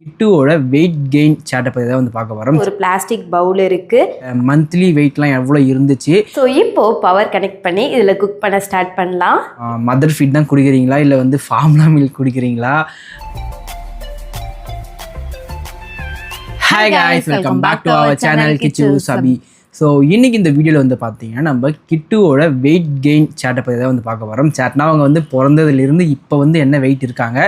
கிட்டுவோட weight gain சார்ட்டை பற்றி தான் வந்து பார்க்க வரோம். ஒரு பிளாஸ்டிக் பவுல் இருக்கு. மந்த்லி வெயிட்லாம் எவ்வளோ இருந்துச்சு. ஸோ இப்போ பவர் கனெக்ட் பண்ணி இதில் குக் பண்ண ஸ்டார்ட் பண்ணலாம். மதர் ஃபீட் தான் குடிக்கிறீங்களா இல்லை வந்து ஃபார்முலா மில்க் குடிக்கிறீங்களா? Hi guys, welcome back to our channel Kichu Sabi. So இன்றைக்கி இந்த வீடியோவில் வந்து பார்த்தீங்கன்னா நம்ம கிட்டுவோட வெயிட் கெயின் சார்ட்டை பற்றி தான் வந்து பார்க்க வரோம். சார்ட்னா அவங்க வந்து பிறந்ததுலேருந்து இப்போ வந்து என்ன வெயிட் இருக்காங்க,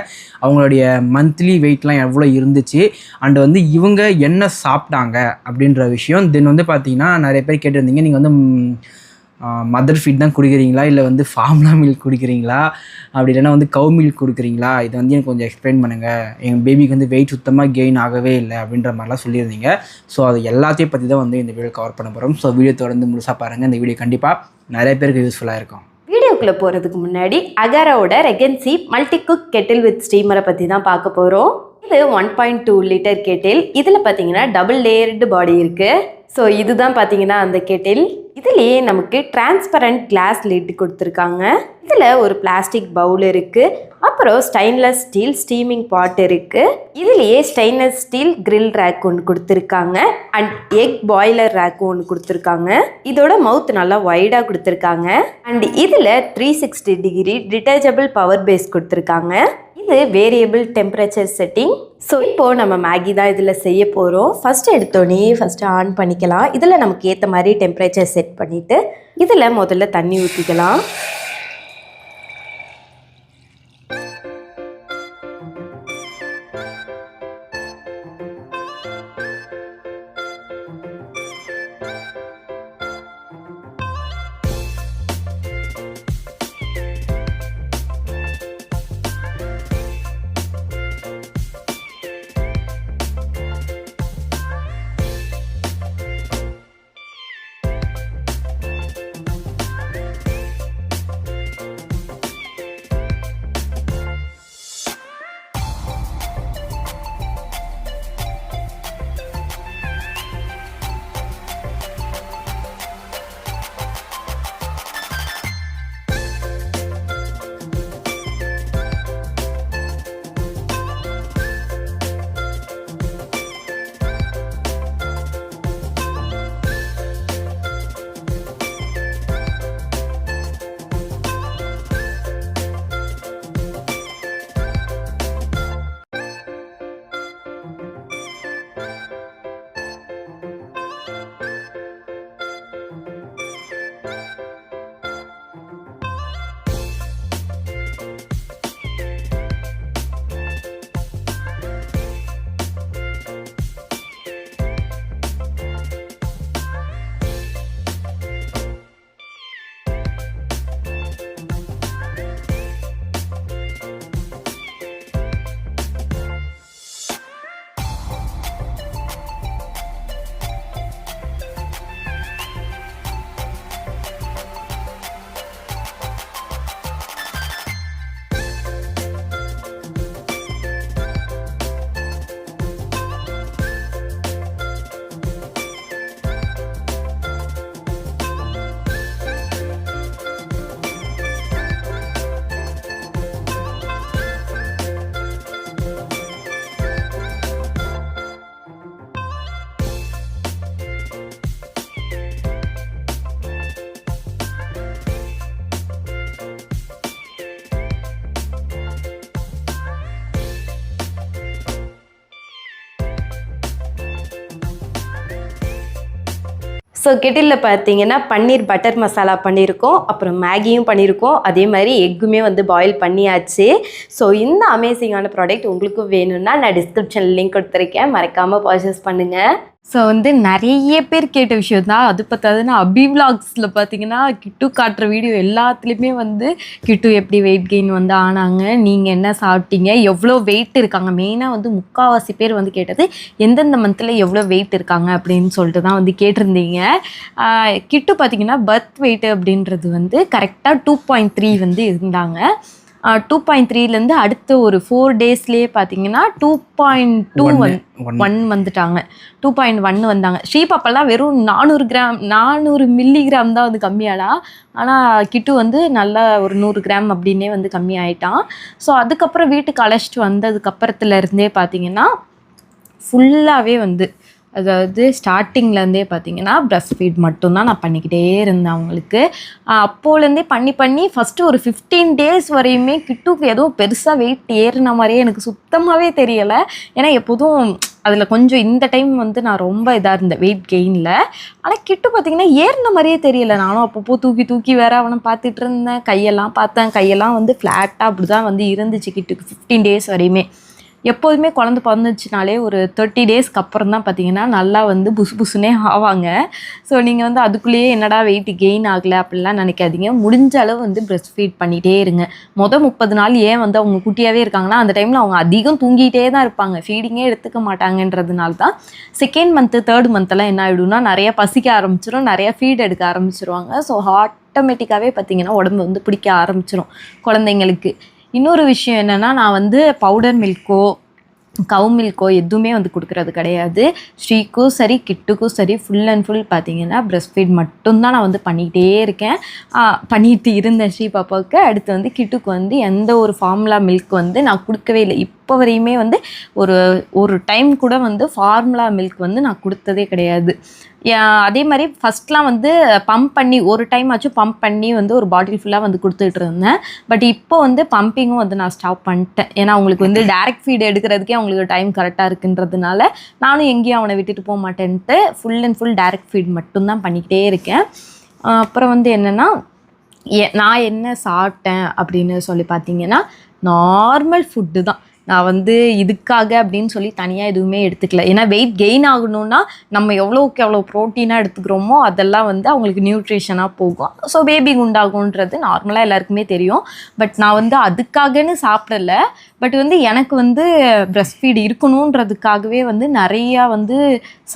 அவங்களுடைய மந்த்லி வெயிட்லாம் எவ்வளோ இருந்துச்சு, அண்ட் வந்து இவங்க என்ன சாப்பிட்டாங்க அப்படின்ற விஷயம். தென் வந்து பார்த்தீங்கன்னா நிறைய பேர் கேட்டிருந்தீங்க, நீங்கள் வந்து மதர் ஃபீட் தான் குடிக்கிறீங்களா இல்லை வந்து ஃபார்முலா மில்க் குடிக்கிறீங்களா, அப்படி இல்லைன்னா வந்து கவு மில்க் கொடுக்குறீங்களா, இதை வந்து எனக்கு கொஞ்சம் எக்ஸ்பிளைன் பண்ணுங்கள், எங்கள் பேபிக்கு வந்து வெயிட் சுத்தமாக கெயின் ஆகவே இல்லை அப்படின்ற மாதிரிலாம் சொல்லியிருந்தீங்க. ஸோ அது எல்லாத்தையும் பற்றி தான் வந்து இந்த வீடியோ கவர் பண்ண போகிறோம். ஸோ வீடியோ தொடர்ந்து முழுசாக பாருங்கள். இந்த வீடியோ கண்டிப்பாக நிறைய பேருக்கு யூஸ்ஃபுல்லாக இருக்கும். வீடியோக்குள்ளே போகிறதுக்கு முன்னாடி அகாராவோட ரெகன்சி மல்டி குக் கெட்டில் வித் ஸ்டீமரை பற்றி தான் பார்க்க போகிறோம். இது 1.2 லிட்டர் கெட்டில். இதில் பார்த்தீங்கன்னா டபுள் லேயர்டு பாடி இருக்குது. ஸோ இதுதான் பார்த்தீங்கன்னா அந்த கெட்டில். இதுலேயே நமக்கு டிரான்ஸ்பரண்ட் கிளாஸ் லிட் கொடுத்துருக்காங்க. இதில் ஒரு பிளாஸ்டிக் பவுல் இருக்குது. அப்புறம் ஸ்டெயின்லெஸ் ஸ்டீல் ஸ்டீமிங் பாட் இருக்குது. இதுலேயே ஸ்டெயின்லெஸ் ஸ்டீல் கிரில் ரேக் ஒன்று கொடுத்துருக்காங்க. அண்ட் எக் பாய்லர் ரேக் ஒன்று கொடுத்துருக்காங்க. இதோட மவுத் நல்லா வைடாக கொடுத்துருக்காங்க. அண்ட் இதில் 360 டிகிரி டிட்டச்சபிள் பவர் பேஸ் கொடுத்துருக்காங்க. இது வேரியபிள் டெம்பரேச்சர் செட்டிங். ஸோ இப்போது நம்ம மேகி தான் இதில் செய்ய போகிறோம். ஃபஸ்ட்டு ஆன் பண்ணிக்கலாம். இதில் நமக்கு ஏற்ற மாதிரி டெம்பரேச்சர் செட் பண்ணிவிட்டு இதில் முதல்ல தண்ணி ஊற்றிக்கலாம். ஸோ கெட்டிலில் பார்த்தீங்கன்னா பன்னீர் பட்டர் மசாலா பண்ணியிருக்கோம், அப்புறம் மேகியும் பண்ணியிருக்கோம், அதே மாதிரி எக்குமே வந்து பாயில் பண்ணியாச்சு. ஸோ இந்த அமேசிங்கான ப்ராடக்ட் உங்களுக்கும் வேணும்னா நான் டிஸ்கிரிப்ஷனில் லிங்க் கொடுத்துருக்கேன், மறக்காமல் பர்ச்சேஸ் பண்ணுங்கள். ஸோ வந்து நிறைய பேர் கேட்ட விஷயம் தான். அது பார்த்தாதுன்னா அபி விலாக்ஸில் பார்த்தீங்கன்னா கிட்டு காட்டுற வீடியோ எல்லாத்துலேயுமே வந்து கிட்டு எப்படி வெயிட் கெயின் வந்து ஆனாங்க, நீங்கள் என்ன சாப்பிட்டீங்க, எவ்வளோ வெயிட் இருக்காங்க, மெயினாக வந்து முக்கால்வாசி பேர் வந்து கேட்டது எந்தெந்த மந்தில் எவ்வளோ வெயிட் இருக்காங்க அப்படின்னு சொல்லிட்டு தான் வந்து கேட்டிருந்தீங்க. கிட்டு பார்த்தீங்கன்னா பர்த் வெயிட் அப்படின்றது வந்து கரெக்டாக 2.3 வந்து இருந்தாங்க. 2.3லேருந்து அடுத்த ஒரு 4 டேஸ்லேயே பார்த்தீங்கன்னா 2.21 வந்துட்டாங்க. 2.1 வந்தாங்க. ஸ்ரீபாப்பெல்லாம் வெறும் 400 மில்லிகிராம் தான் வந்து கம்மியாடா. ஆனால் கிட்டு வந்து நல்லா ஒரு 100 கிராம் அப்படின்னே வந்து கம்மி ஆகிட்டான். ஸோ அதுக்கப்புறம் வீட்டுக்கு அழைச்சிட்டு வந்ததுக்கப்புறத்துலேருந்தே பார்த்தீங்கன்னா ஃபுல்லாகவே வந்து அதாவது ஸ்டார்டிங்லேருந்தே பார்த்தீங்கன்னா பிரஸ்ட் ஃபீட் மட்டும்தான் நான் பண்ணிக்கிட்டே இருந்தேன் அவங்களுக்கு. அப்போலேருந்தே பண்ணி ஃபஸ்ட்டு ஒரு 15 டேஸ் வரையுமே கிட்டுக்கு எதுவும் பெருசாக வெயிட் ஏறின மாதிரியே எனக்கு சுத்தமாகவே தெரியலை. ஏன்னா எப்போதும் அதில் கொஞ்சம் இந்த டைம் வந்து நான் ரொம்ப இதாக இருந்தேன் வெயிட் கெயினில். ஆனால் கிட்டு பார்த்திங்கன்னா ஏறின மாதிரியே தெரியலை. நானும் அப்பப்போ தூக்கி வேற அவனை பார்த்துட்டு இருந்தேன். கையெல்லாம் பார்த்தேன், கையெல்லாம் வந்து ஃப்ளாட்டாக அப்படி தான் வந்து இருந்துச்சு கிட்டுக்கு 15 டேஸ் வரையுமே. எப்போதுமே குழந்தை பிறந்துச்சுனாலே ஒரு 30 டேஸ்க்கு அப்புறம் தான் பார்த்தீங்கன்னா நல்லா வந்து புசுனே ஆவாங்க. ஸோ நீங்கள் வந்து அதுக்குள்ளேயே என்னடா வெயிட் கெயின் ஆகலை அப்படிலாம் நினைக்காதீங்க. முடிஞ்ச அளவு வந்து பிரஸ்ட் ஃபீட் பண்ணிகிட்டே இருங்க. 30 நாள் ஏன் வந்து அவங்க குட்டியாகவே இருக்காங்கன்னா அந்த டைமில் அவங்க அதிகம் தூங்கிட்டே தான் இருப்பாங்க, ஃபீடிங்கே எடுத்துக்க மாட்டாங்கன்றதுனால தான். செகண்ட் மந்த்து 3rd மந்த்தெல்லாம் என்ன ஆகிடும்னா நிறையா பசிக்க ஆரம்பிச்சிடும், நிறையா ஃபீட் எடுக்க ஆரம்பிச்சிருவாங்க. ஸோ ஆட்டோமேட்டிக்காகவே பார்த்தீங்கன்னா உடம்பு வந்து பிடிக்க ஆரம்பிச்சிடும் குழந்தைங்களுக்கு. இன்னொரு விஷயம் என்னென்னா, நான் வந்து பவுடர் மில்க்கோ கவு மில்க்கோ எதுவுமே வந்து கொடுக்குறது கிடையாது. ஸ்ரீக்கும் சரி கிட்டுக்கும் சரி ஃபுல் அண்ட் ஃபுல் பார்த்தீங்கன்னா பிரஸ்ட் ஃபீட் மட்டும்தான் நான் வந்து பண்ணிகிட்டே இருக்கேன், பண்ணிட்டு இருந்தேன் ஸ்ரீ பாப்பாவுக்கு. அடுத்து வந்து கிட்டுக்கு வந்து எந்த ஒரு ஃபார்முலா மில்க் வந்து நான் கொடுக்கவே இல்லை. இப்போ வரையுமே வந்து ஒரு டைம் கூட வந்து ஃபார்முலா மில்க் வந்து நான் கொடுத்ததே கிடையாது. அதே மாதிரி ஃபஸ்ட்லாம் வந்து பம்ப் பண்ணி ஒரு டைம் ஆச்சும் பம்ப் பண்ணி வந்து ஒரு பாட்டில் ஃபுல்லாக வந்து கொடுத்துட்டு இருந்தேன். பட் இப்போ வந்து பம்பிங்கும் வந்து நான் ஸ்டாப் பண்ணிட்டேன். ஏன்னா அவங்களுக்கு வந்து டைரக்ட் ஃபீட் எடுக்கிறதுக்கே அவங்களுக்கு டைம் கரெக்டாக இருக்குன்றதுனால நானும் எங்கேயும் அவனை விட்டுட்டு போக மாட்டேன்ட்டு full and full direct feed மட்டும்தான் பண்ணிக்கிட்டே இருக்கேன். அப்புறம் வந்து என்னென்னா, நான் என்ன சாப்பிட்டேன் அப்படின்னு சொல்லி பார்த்தீங்கன்னா நார்மல் ஃபுட்டு தான். நான் வந்து இதுக்காக அப்படின்னு சொல்லி தனியாக எதுவுமே எடுத்துக்கல. ஏன்னா வெயிட் கெயின் ஆகணும்னா நம்ம எவ்வளோக்கு எவ்வளோ ப்ரோட்டீனாக எடுத்துக்கிறோமோ அதெல்லாம் வந்து அவங்களுக்கு நியூட்ரிஷனாக போகும். ஸோ பேபி குண்டாகுன்றது நார்மலாக எல்லாருக்குமே தெரியும். பட் நான் வந்து அதுக்காகன்னு சாப்பிடலை. பட் வந்து எனக்கு வந்து பிரஸ்ட் ஃபீட் இருக்கணுன்றதுக்காகவே வந்து நிறையா வந்து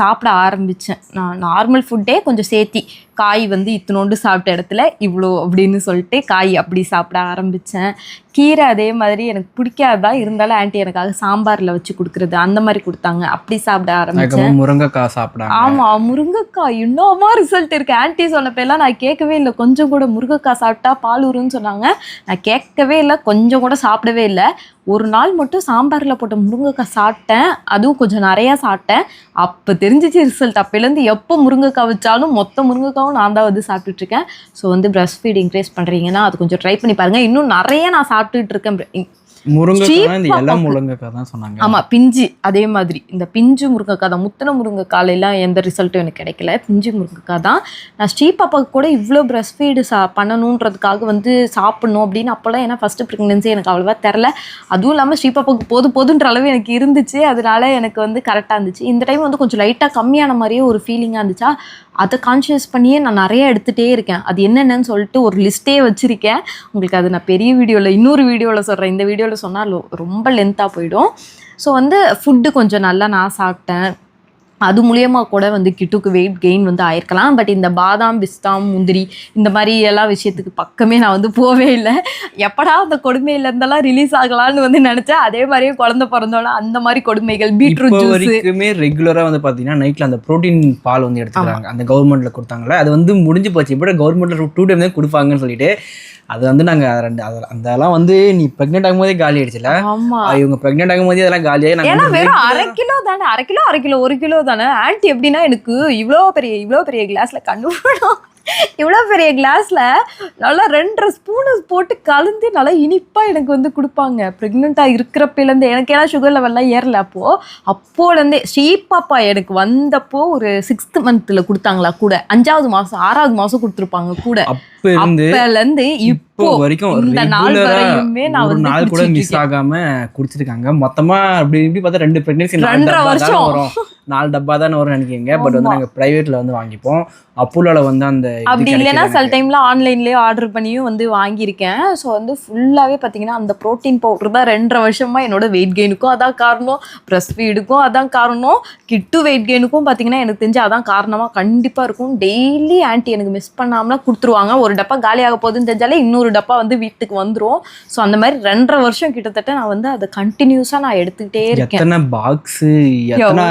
சாப்பிட ஆரம்பித்தேன். நான் நார்மல் ஃபுட்டே கொஞ்சம் சேர்த்தி காய் வந்து இத்தினோண்டு சாப்பிட்ட இடத்துல இவ்வளோ அப்படின்னு சொல்லிட்டு காய் அப்படி சாப்பிட ஆரம்பித்தேன். கீரை அதே மாதிரி எனக்கு பிடிக்காதான், இருந்தாலும் ஆண்டி எனக்காக சாம்பாரில் வச்சு கொடுக்குறது அந்த மாதிரி கொடுத்தாங்க, அப்படி சாப்பிட ஆரம்பித்தேன். முருங்கைக்காய் சாப்பிட. ஆமாம், முருங்கைக்காய் இன்னுமா ரிசல்ட் இருக்குது. ஆண்டி சொன்னப்பெல்லாம் நான் கேட்கவே இல்லை. கொஞ்சம் கூட முருங்கைக்காய் சாப்பிட்டா பால் ஊருன்னு சொன்னாங்க. நான் கேட்கவே இல்லை, கொஞ்சம் கூட சாப்பிடவே இல்லை. ஒரு நாள் மட்டும் சாம்பாரில் போட்ட முருங்கைக்காய் சாப்பிட்டேன், அதுவும் கொஞ்சம் நிறையா சாப்பிட்டேன். அப்போ தெரிஞ்சிச்சு ரிசல்ட். அப்போலேருந்து எப்போ முருங்கைக்காய் வச்சாலும் மொத்த முருங்கைக்காவும் நான் தான் வந்து சாப்பிட்டுட்ருக்கேன். ஸோ வந்து பிரஸ்ட் ஃபீட் இன்க்ரீஸ் பண்ணுறீங்கன்னா அது கொஞ்சம் ட்ரை பண்ணி பாருங்கள். இன்னும் நிறைய நான் சாப்பிட்டுட்டு இருக்கேன். முருங்கைக்காய் தான் சொன்னாங்க. ஆமாம், பிஞ்சு அதே மாதிரி இந்த பிஞ்சு முருங்கைக்காய் தான். முத்தின முருங்கைக்காயெல்லாம் எந்த ரிசல்ட்டும் எனக்கு கிடைக்கல, பிஞ்சு முருங்கைக்காய் தான். நான் ஸ்ரீ பாப்பாவுக்கு கூட இவ்வளோ பிரஸ்ட் ஃபீடு பண்ணணுன்றதுக்காக வந்து சாப்பிட்ணும் அப்படின்னு அப்போல்லாம், ஏன்னா ஃபஸ்ட்டு ப்ரெக்னென்சி எனக்கு அவ்வளோவா தெரில. அதுவும் இல்லாமல் ஸ்ரீ பாப்பாவுக்கு போதுன்ற அளவு எனக்கு இருந்துச்சு. அதனால எனக்கு வந்து கரெக்டாக இருந்துச்சு. இந்த டைம் வந்து கொஞ்சம் லைட்டாக கம்மியான மாதிரியே ஒரு ஃபீலிங்காக இருந்துச்சா, அதை கான்ஷியஸ் பண்ணியே நான் நிறைய எடுத்துகிட்டே இருக்கேன். அது என்னென்னு சொல்லிட்டு ஒரு லிஸ்ட்டே வச்சுருக்கேன். உங்களுக்கு அது நான் பெரிய வீடியோவில் இன்னொரு வீடியோவில் சொல்கிறேன். இந்த வீடியோவில் சொன்னால் ரொம்ப லென்த்தாக போயிடும். ஸோ வந்து ஃபுட்டு கொஞ்சம் நல்லா நான் சாப்பிட்டேன். அது மூலியமாக கூட வந்து கிட்டுக்கு வெயிட் கெயின் வந்து ஆயிருக்கலாம். பட் இந்த பாதாம் பிஸ்தாம் முந்திரி இந்த மாதிரி எல்லா விஷயத்துக்கு பக்கமே நான் வந்து போவே இல்லை. எப்படா அந்த கொடுமையிலேருந்தெல்லாம் ரிலீஸ் ஆகலான்னு வந்து நினச்சேன். அதே மாதிரியே குழந்தை பிறந்தோன்னா அந்த மாதிரி கொடுமைகள், பீட்ரூட் ஜூஸ் வரைக்குமே ரெகுலராக வந்து பார்த்தீங்கன்னா நைட்டில் அந்த ப்ரோட்டீன் பால் வந்து எடுத்துக்கிறாங்க. அந்த கவர்மெண்ட்டில் கொடுத்தாங்களே, அது வந்து முடிஞ்சு போச்சு. இப்போ கவர்மெண்ட்டில் 2 டைம் தான் கொடுப்பாங்கன்னு சொல்லிட்டு அது வந்து நாங்கள் அதெல்லாம் வந்து நீ ப்ரெக்னென்ட் ஆகும்போதே காலி ஆயிடுச்சுல. இவங்க ப்ரெக்னென்ட் ஆகும்போதே அதெல்லாம் காலியாகி ஏன்னா வெறும் 1/2 கிலோ தானே, 1 கிலோ தானே. ஆன்ட்டி எப்படின்னா எனக்கு இவ்வளோ பெரிய கிளாஸில் கண்டுபிடும், இவ்வளோ பெரிய கிளாஸில் நல்லா 2.5 ஸ்பூனு போட்டு கலந்து நல்லா இனிப்பாக எனக்கு வந்து கொடுப்பாங்க. ப்ரெக்னெண்ட்டாக இருக்கிறப்பிலேருந்து எனக்கு ஏன்னா சுகர் லெவல்லாம் ஏறல. அப்போலேருந்தே ஸ்ரீ பாப்பா எனக்கு வந்தப்போ ஒரு 6th மந்த்தில் கொடுத்தாங்களா கூட, 5வது மாதம் 6வது மாதம் கொடுத்துருப்பாங்க கூட. அப்போலேருந்து இப்போ வரைக்கும் இந்த நாள் வரையுமே நான் ஒரு நாள் கூட மிஸ் ஆகாம குடிச்சிருக்காங்க. மொத்தமா அப்படி இப்படி பார்த்தா 2 பிரெக்னன்சி 2.5 வருஷம் வரும், 4 டப்பா தானே வரும் நினைக்கிறீங்க. பட் வந்து நாங்கள் ப்ரைவேட்ல வந்து வாங்கிப்போம். அப்போல வந்து அந்த அப்படி இல்லைன்னா சில டைம்ல ஆன்லைன்லேயே ஆர்டர் பண்ணியும் வந்து வாங்கியிருக்கேன். ஸோ வந்து ஃபுல்லாகவே பார்த்தீங்கன்னா அந்த ப்ரோட்டீன் பவுடர் தான் 2.5 வருஷமா என்னோட வெயிட் கெயினுக்கும் அதான் காரணம், பிரஸ்ட் ஃபீடுக்கும் அதான் காரணம், கிட்டு வெயிட் கெயினுக்கும் பார்த்தீங்கன்னா எனக்கு தெரிஞ்சு அதான் காரணமாக கண்டிப்பாக இருக்கும். டெய்லி ஆன்ட்டி எனக்கு மிஸ் பண்ணாமலாம் கொடுத்துருவாங்க. ஒரு டப்பா காலியாக போகுதுன்னு தெரிஞ்சாலே இன்னொரு டப்பா வந்து வீட்டுக்கு வந்துடும். ஸோ அந்த மாதிரி 2.5 வருஷம் கிட்டத்தட்ட நான் வந்து அதை கண்டினியூஸாக நான் எடுத்துக்கிட்டே இருக்கேன். எத்தனை பாக்ஸு, எத்தனை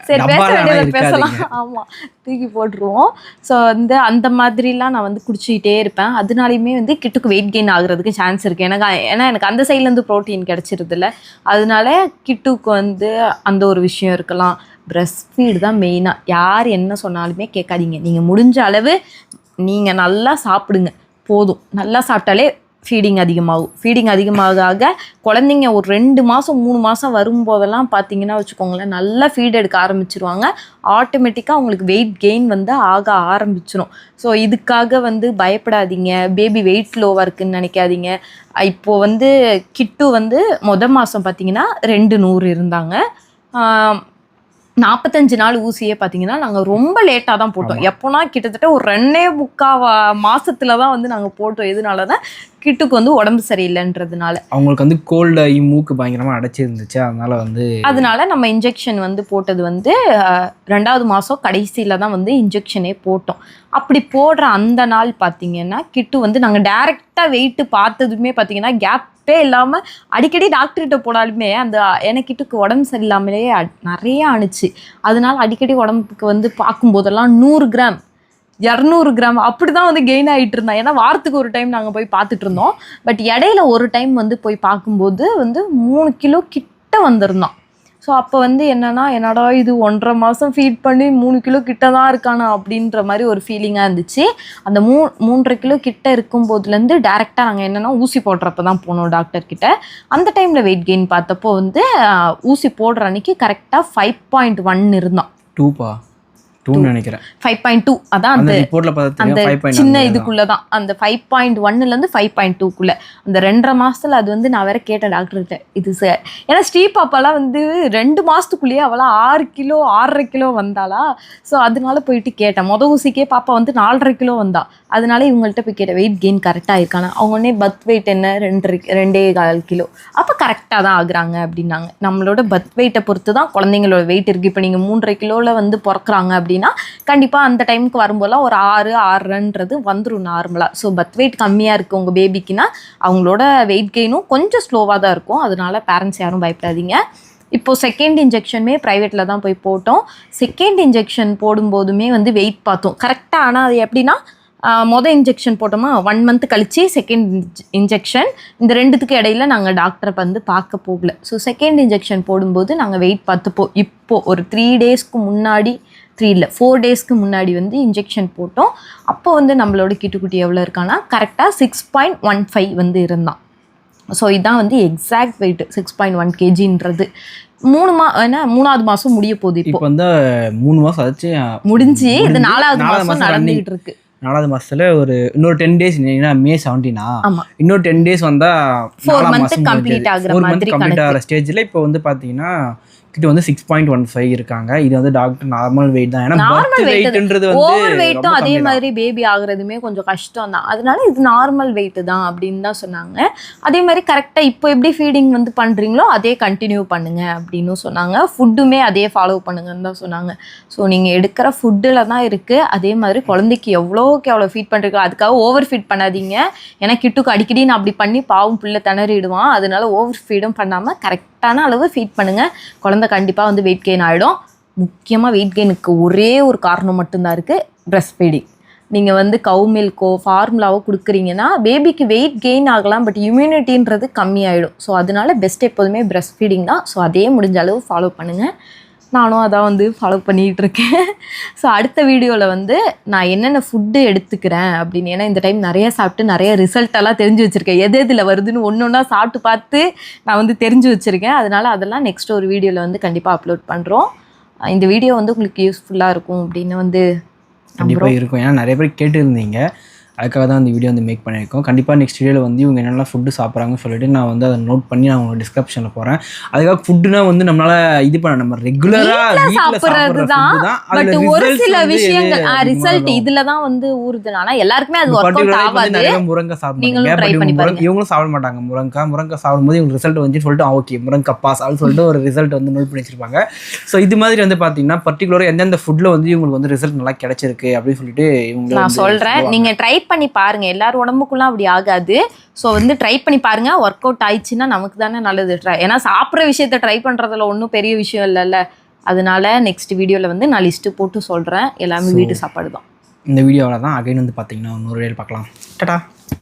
சரி பேச டப்பாலாம் வேண்டியதை இருக்காதீங்க. பேசலாம். ஆமா, தூக்கி போட்டுருவோம். ஸோ வந்து அந்த மாதிரிலாம் நான் வந்து குடிச்சிக்கிட்டே இருப்பேன். அதனாலையுமே வந்து கிட்டுக்கு வெயிட் கெயின் ஆகுறதுக்கு சான்ஸ் இருக்கு. ஏன்னா எனக்கு அந்த சைட்லேருந்து ப்ரோட்டீன் கிடைச்சிருதுல்ல, அதனால கிட்டுக்கு வந்து அந்த ஒரு விஷயம் இருக்கலாம். பிரஸ்ட் ஃபீட் தான் மெயினாக. யார் என்ன சொன்னாலுமே கேட்காதீங்க. நீங்கள் முடிஞ்ச அளவு நீங்கள் நல்லா சாப்பிடுங்க போதும். நல்லா சாப்பிட்டாலே ஃபீடிங் அதிகமாகும். ஃபீடிங் அதிகமாக குழந்தைங்க ஒரு 2 மாதம் 3 மாதம் வரும்போதெல்லாம் பார்த்தீங்கன்னா வச்சுக்கோங்களேன், நல்லா ஃபீட் எடுக்க ஆரம்பிச்சிருவாங்க. ஆட்டோமேட்டிக்காக அவங்களுக்கு வெயிட் கெயின் வந்து ஆக ஆரம்பிச்சிடும். ஸோ இதுக்காக வந்து பயப்படாதீங்க, பேபி வெயிட் லோவாக இருக்குதுன்னு நினைக்காதீங்க. இப்போது வந்து கிட்டு வந்து மாதம் பார்த்தீங்கன்னா 200 இருந்தாங்க. 45 நாள் ஊசியே பார்த்தீங்கன்னா நாங்கள் ரொம்ப லேட்டாக தான் போட்டோம். எப்போனா கிட்டத்தட்ட ஒரு 2.25 மாசத்துல தான் வந்து நாங்கள் போட்டோம். எதனால தான் கிட்டுக்கு வந்து உடம்பு சரியில்லைன்றதுனால. அவங்களுக்கு வந்து கோல்டு ஆகி மூக்கு பயங்கரமாக அடைச்சிருந்துச்சு. அதனால நம்ம இன்ஜெக்ஷன் வந்து போட்டது வந்து 2வது மாதம் கடைசியில் தான் வந்து இன்ஜெக்ஷனே போட்டோம். அப்படி போடுற அந்த நாள் பார்த்தீங்கன்னா கிட்டு வந்து நாங்கள் டைரெக்டாக வெயிட்டு பார்த்ததுமே பார்த்தீங்கன்னா கேப்பே இல்லாமல் அடிக்கடி டாக்டர்கிட்ட போனாலுமே அந்த எனக்கிட்டுக்கு உடம்பு சரியில்லாமலே நிறைய ஆணுச்சு. அதனால அடிக்கடி உடம்புக்கு வந்து பார்க்கும்போதெல்லாம் 100 கிராம் 200 கிராம் அப்படி தான் வந்து கெயின் ஆகிட்டு இருந்தான். ஏன்னா வாரத்துக்கு ஒரு டைம் நாங்கள் போய் பார்த்துட்டு இருந்தோம். பட் இடையில ஒரு டைம் வந்து போய் பார்க்கும்போது வந்து 3 கிலோ கிட்ட வந்திருந்தான். ஸோ அப்போ வந்து என்னடா இது 1.5 மாதம் ஃபீட் பண்ணி 3 கிலோ கிட்ட தான் இருக்கானா அப்படின்ற மாதிரி ஒரு ஃபீலிங்காக இருந்துச்சு. அந்த 3.5 கிலோ கிட்ட இருக்கும்போதுலேருந்து டேரெக்டாக நாங்கள் ஊசி போடுறப்ப தான் போனோம் டாக்டர்கிட்ட. அந்த டைமில் வெயிட் கெயின் பார்த்தப்போ வந்து ஊசி போடுற அன்னைக்கு கரெக்டாக 5.1 இருந்தான். 2 நினைக்கிறேன். 5.2 அதான் அந்த சின்ன இதுக்குள்ள தான். அந்த 5.1லேருந்து 5.2க்குள்ள அந்த 2.5 மாசத்துல அது வந்து நான் வேற கேட்டேன் டாக்டர்கிட்ட. இது சார் ஏன்னா ஸ்ரீ பாப்பாலாம் வந்து 2 மாசத்துக்குள்ளேயே அவளாம் 6 கிலோ 6.5 கிலோ வந்தாளா. ஸோ அதனால போயிட்டு கேட்டேன். ஊசிக்கே பாப்பா வந்து 4.5 கிலோ வந்தா. அதனால இவங்கள்ட்ட போய் கேட்டேன் வெயிட் கெயின் கரெக்டாக இருக்கானா. அவங்க உடனே பர்த் வெயிட் என்ன 2.25 கிலோ. அப்போ கரெக்டாக தான் ஆகுறாங்க அப்படின்னாங்க. நம்மளோட பர்த் வெயிட்டை பொறுத்து தான் குழந்தைங்களோட வெயிட் இருக்குது. இப்போ நீங்கள் 3.5 கிலோவில் வந்து பிறக்கிறாங்க அப்படின்னா கண்டிப்பாக அந்த டைமுக்கு வரும்போதெல்லாம் ஒரு 6.5ன்றது வந்துடும் நார்மலாக. ஸோ பர்த் வெயிட் கம்மியாக இருக்குது உங்கள் பேபிக்குன்னா அவங்களோட வெயிட் கெயினும் கொஞ்சம் ஸ்லோவாக தான் இருக்கும். அதனால பேரண்ட்ஸ் யாரும் பயப்படாதீங்க. இப்போது செகண்ட் இன்ஜெக்ஷனுமே ப்ரைவேட்டில் தான் போய் போட்டோம். செகண்ட் இன்ஜெக்ஷன் போடும்போதுமே வந்து வெயிட் பார்த்தோம் கரெக்டாக. ஆனால் அது எப்படின்னா இன்ஜெக்ஷன் போட்டோமா 1 மந்த் கழிச்சு செகண்ட் இன்ஜெக்ஷன். இந்த 2த்துக்கு இடையில நாங்கள் டாக்டரை வந்து பார்க்க போகல. ஸோ செகண்ட் இன்ஜெக்ஷன் போடும்போது நாங்கள் வெயிட் பார்த்துப்போம். இப்போது ஒரு 3 டேஸ்க்கு முன்னாடி 4 டேஸ்க்கு முன்னாடி வந்து இன்ஜெக்ஷன் போட்டோம். அப்போ வந்து நம்மளோட கிட்டுக்குட்டி எவ்வளோ இருக்கான்னா கரெக்டாக 6.15 வந்து இருந்தான். ஸோ இதான் வந்து எக்ஸாக்ட் வெயிட் 6.1 kgன்றது. 3வது மாதம் முடிய போகுது. இப்போ வந்து 3 மாதம் ஆச்சு முடிஞ்சு இது 4வது மாதம் நடந்துகிட்டு இருக்கு. 4வது மாசத்துல ஒரு இன்னொரு 10 டேஸ் மே 17 இன்னொரு 10 டேஸ் வந்தா 4 மந்த் கம்ப்ளீட் ஆகுற ஸ்டேஜ்ல இப்போ வந்து பாத்தீங்கன்னா கிட்ட வந்து 6.15 இருக்காங்க. இது வந்து டாக்டர் நார்மல் வெயிட் தான். ஏன்னா நார்மல் வெயிட்ன்றது வந்து ஓவர் வெயிட்டும் அதே மாதிரி பேபி ஆகுறதுமே கொஞ்சம் கஷ்டம் தான். அதனால இது நார்மல் வெயிட் தான் அப்படின்னு தான் சொன்னாங்க. அதே மாதிரி கரெக்டாக இப்போ எப்படி ஃபீடிங் வந்து பண்ணுறீங்களோ அதே கண்டினியூ பண்ணுங்க அப்படின்னு சொன்னாங்க. ஃபுட்டுமே அதே ஃபாலோ பண்ணுங்கன்னு தான் சொன்னாங்க. ஸோ நீங்கள் எடுக்கிற ஃபுட்டில் தான் இருக்குது. அதே மாதிரி குழந்தைக்கு எவ்வளோக்கு எவ்வளோ ஃபீட் பண்ணுறீங்களோ அதுக்காக ஓவர் ஃபீட் பண்ணாதீங்க. ஏன்னா கிட்டுக்கு அடிக்கடி நான் அப்படி பண்ணி பாவம் பிள்ளை திணறிடுவான். அதனால ஓவர் ஃபீடும் பண்ணாமல் கரெக்டான அளவு ஃபீட் பண்ணுங்கள். குழந்தை கண்டிப்பாக வந்து வெயிட் கெயின் ஆகிடும். முக்கியமாக வெயிட் கெயினுக்கு ஒரே ஒரு காரணம் மட்டும்தான் இருக்குது, பிரஸ்ட் ஃபீடிங். நீங்கள் வந்து கவு மில்க்கோ ஃபார்முலாவோ கொடுக்குறீங்கன்னா பேபிக்கு வெயிட் கெயின் ஆகலாம், பட் இம்யூனிட்டின்றது கம்மியாயிடும். ஸோ அதனால பெஸ்ட் எப்போதுமே பிரஸ்ட் ஃபீடிங் தான். ஸோ அதே முடிஞ்ச அளவு ஃபாலோ பண்ணுங்கள். நானும் அதான் வந்து ஃபாலோ பண்ணிகிட்டு இருக்கேன். ஸோ அடுத்த வீடியோவில் வந்து நான் என்னென்ன ஃபுட்டு எடுத்துக்கிறேன் அப்படின்னு, ஏன்னா இந்த டைம் நிறைய சாப்பிட்டு நிறைய ரிசல்ட்டெல்லாம் தெரிஞ்சு வச்சுருக்கேன். எது எதில் வருதுன்னு ஒன்றா சாப்பிட்டு பார்த்து நான் வந்து தெரிஞ்சு வச்சுருக்கேன். அதனால் அதெல்லாம் நெக்ஸ்ட் ஒரு வீடியோவில் வந்து கண்டிப்பாக அப்லோட் பண்ணுறோம். இந்த வீடியோ வந்து உங்களுக்கு யூஸ்ஃபுல்லாக இருக்கும் அப்படின்னு வந்து கண்டிப்பாக இருக்கும். ஏன்னா நிறைய பேர் கேட்டுருந்தீங்க, அதுக்காக தான் அந்த வீடியோ வந்து மேக் பண்ணியிருக்கோம். கண்டிப்பாக நெக்ஸ்ட் வீடியோவில் வந்து இவங்க என்னெல்லாம் ஃபுட்டு சாப்பிட்றாங்கன்னு சொல்லிட்டு நான் வந்து அதை நோட் பண்ணி நான் உங்களுக்கு டிஸ்கிரிப்ஷனில் போகிறேன். அதுக்காக ஃபுட்டுனா வந்து நம்மளால் இது பண்ண நம்ம ரெகுலராக சாப்பிட்றது தான். பட் ஒரு சில விஷயங்கள் ரிசல்ட் இதில் தான் வந்து ஊறுது. ஆனால் எல்லாருக்குமே அது ஒர்க் அவுட் ஆகாது. நிறைய முருங்கை சாப்பிடுவாங்க, இவங்களும் சாப்பிட மாட்டாங்க. முருங்கை சாப்பிடும்போது இவங்க ரிசல்ட் வந்து சொல்லிட்டு ஓகே முருங்கை பாஸ் அப்படின்னு சொல்லிட்டு ஒரு ரிசல்ட் வந்து நோட் பண்ணி வச்சிருப்பாங்க. ஸோ இது மாதிரி வந்து பார்த்தீங்கன்னா பர்டிகுலராக எந்தெந்த ஃபுட்டில் வந்து இவங்களுக்கு வந்து ரிசல்ட் நல்லா கிடைச்சிருக்கு அப்படின்னு சொல்லிட்டு இவங்க நான் சொல்கிறேன். நீங்கள் ட்ரை பண்ணி பாருங்க. எல்லாரும் உடம்புக்குலாம் அப்படி ஆகாது. ஸோ வந்து ட்ரை பண்ணி பாருங்க. ஒர்க் அவுட் ஆயிடுச்சுன்னா நமக்கு தானே நல்லது. ஏன்னா சாப்பிட்ற விஷயத்த ட்ரை பண்றதுல ஒன்றும் பெரிய விஷயம் இல்லைல்ல. அதனால நெக்ஸ்ட் வீடியோவில் வந்து நான் லிஸ்ட்டு போட்டு சொல்கிறேன். எல்லாமே வீட்டு சாப்பாடு தான். இந்த வீடியோவில் தான் அகைன் வந்து பார்த்தீங்கன்னா இன்னொரு வீடியோ பார்க்கலாம். டடா.